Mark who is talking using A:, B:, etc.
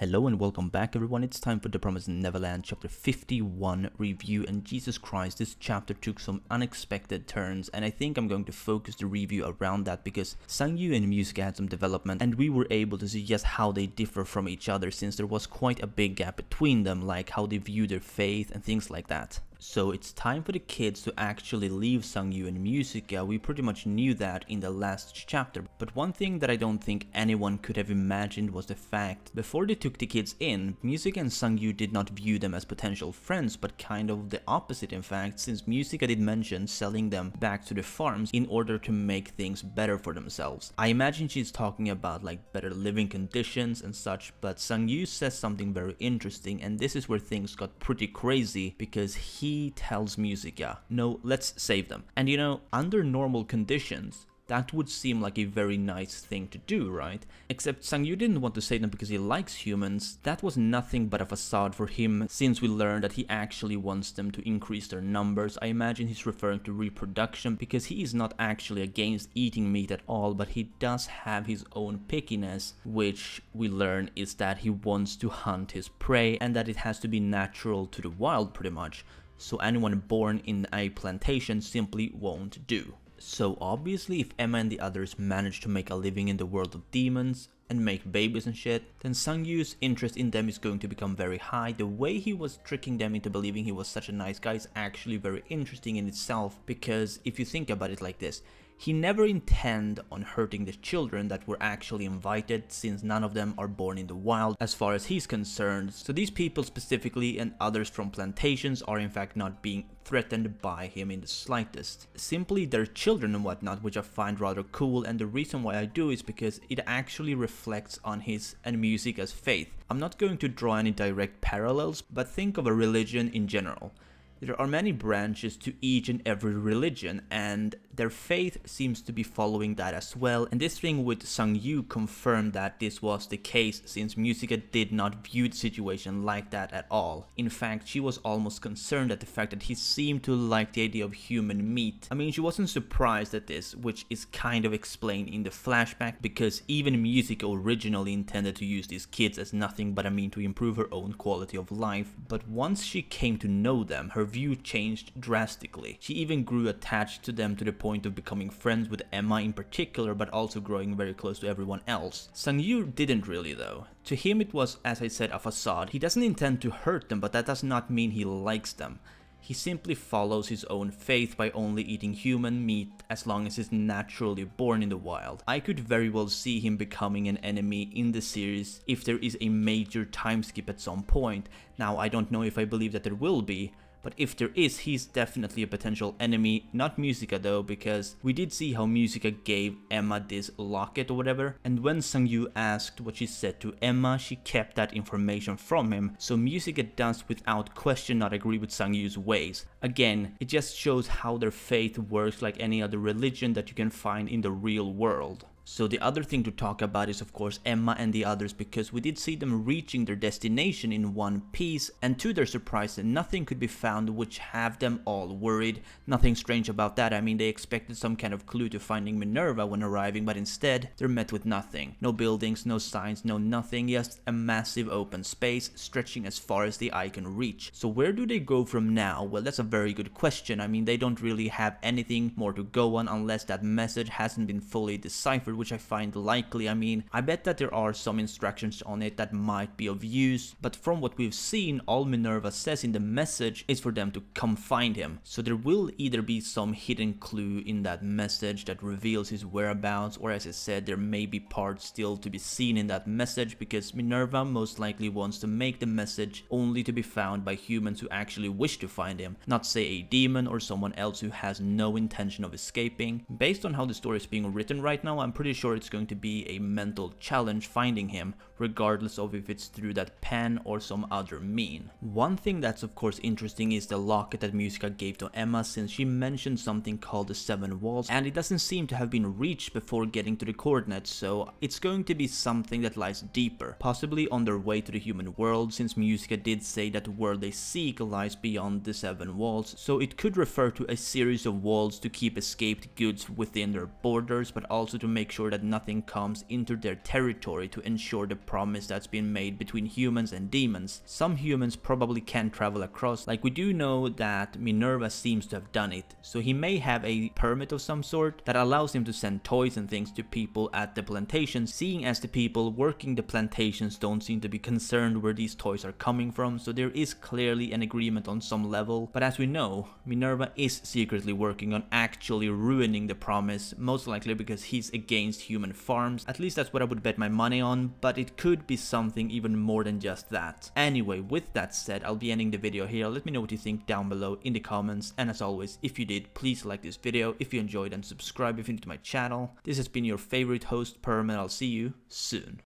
A: Hello and welcome back everyone, it's time for the Promised Neverland chapter 51 review, and Jesus Christ, this chapter took some unexpected turns and I think I'm going to focus the review around that because Sangyu and Musica had some development and we were able to see just how they differ from each other since there was quite a big gap between them, like how they view their faith and things like that. So it's time for the kids to actually leave Sangyu and Musica. We pretty much knew that in the last chapter, but one thing that I don't think anyone could have imagined was the fact before they took the kids in, Musica and Sangyu did not view them as potential friends, but kind of the opposite in fact, since Musica did mention selling them back to the farms in order to make things better for themselves. I imagine she's talking about like better living conditions and such, but Sangyu says something very interesting, and this is where things got pretty crazy because he tells Musica, no, let's save them. And you know, under normal conditions, that would seem like a very nice thing to do, right? Except Sangyu didn't want to save them because he likes humans. That was nothing but a facade for him, since we learned that he actually wants them to increase their numbers. I imagine he's referring to reproduction because he is not actually against eating meat at all, but he does have his own pickiness, which we learn is that he wants to hunt his prey and that it has to be natural to the wild pretty much. So anyone born in a plantation simply won't do. So obviously if Emma and the others manage to make a living in the world of demons and make babies and shit, then Sangyu's interest in them is going to become very high. The way he was tricking them into believing he was such a nice guy is actually very interesting in itself, because if you think about it like this, he never intended on hurting the children that were actually invited, since none of them are born in the wild as far as he's concerned. So these people specifically and others from plantations are in fact not being threatened by him in the slightest. Simply their children and whatnot, which I find rather cool, and the reason why I do is because it actually reflects on his and Musica's faith. I'm not going to draw any direct parallels, but think of a religion in general. There are many branches to each and every religion, and their faith seems to be following that as well, and this thing with Sangyu confirmed that this was the case, since Musica did not view the situation like that at all. In fact, she was almost concerned at the fact that he seemed to like the idea of human meat. I mean, she wasn't surprised at this, which is kind of explained in the flashback, because even Musica originally intended to use these kids as nothing but a mean to improve her own quality of life, but once she came to know them, her view changed drastically. She even grew attached to them to the point of becoming friends with Emma in particular, but also growing very close to everyone else. Sangyu didn't really though. To him it was, as I said, a facade. He doesn't intend to hurt them, but that does not mean he likes them. He simply follows his own faith by only eating human meat as long as he's naturally born in the wild. I could very well see him becoming an enemy in the series if there is a major time skip at some point. Now, I don't know if I believe that there will be, but if there is, he's definitely a potential enemy. Not Musica though, because we did see how Musica gave Emma this locket or whatever, and when Sangyu asked what she said to Emma, she kept that information from him, so Musica does without question not agree with Sangyu's ways. Again, it just shows how their faith works like any other religion that you can find in the real world. So the other thing to talk about is of course Emma and the others, because we did see them reaching their destination in one piece, and to their surprise nothing could be found, which have them all worried. Nothing strange about that. I mean, they expected some kind of clue to finding Minerva when arriving, but instead they're met with nothing. No buildings, no signs, no nothing, just a massive open space stretching as far as the eye can reach. So where do they go from now? Well, that's a very good question. I mean, they don't really have anything more to go on unless that message hasn't been fully deciphered, which I find likely. I mean, I bet that there are some instructions on it that might be of use, but from what we've seen, all Minerva says in the message is for them to come find him. So there will either be some hidden clue in that message that reveals his whereabouts, or as I said, there may be parts still to be seen in that message, because Minerva most likely wants to make the message only to be found by humans who actually wish to find him, not say a demon or someone else who has no intention of escaping. Based on how the story is being written right now, I'm pretty sure it's going to be a mental challenge finding him, regardless of if it's through that pen or some other mean. One thing that's of course interesting is the locket that Musica gave to Emma, since she mentioned something called the 7 walls, and it doesn't seem to have been reached before getting to the coordinates, so it's going to be something that lies deeper, possibly on their way to the human world, since Musica did say that the world they seek lies beyond the 7 walls, so it could refer to a series of walls to keep escaped goods within their borders, but also to make make sure that nothing comes into their territory to ensure the promise that's been made between humans and demons. Some humans probably can travel across, like we do know that Minerva seems to have done it, so he may have a permit of some sort that allows him to send toys and things to people at the plantations, seeing as the people working the plantations don't seem to be concerned where these toys are coming from, so there is clearly an agreement on some level. But as we know, Minerva is secretly working on actually ruining the promise, most likely because he's against human farms. At least that's what I would bet my money on, but it could be something even more than just that. Anyway, with that said, I'll be ending the video here. Let me know what you think down below in the comments, and as always, if you did, please like this video if you enjoyed and subscribe if you're new to my channel. This has been your favorite host, Perm, and I'll see you soon.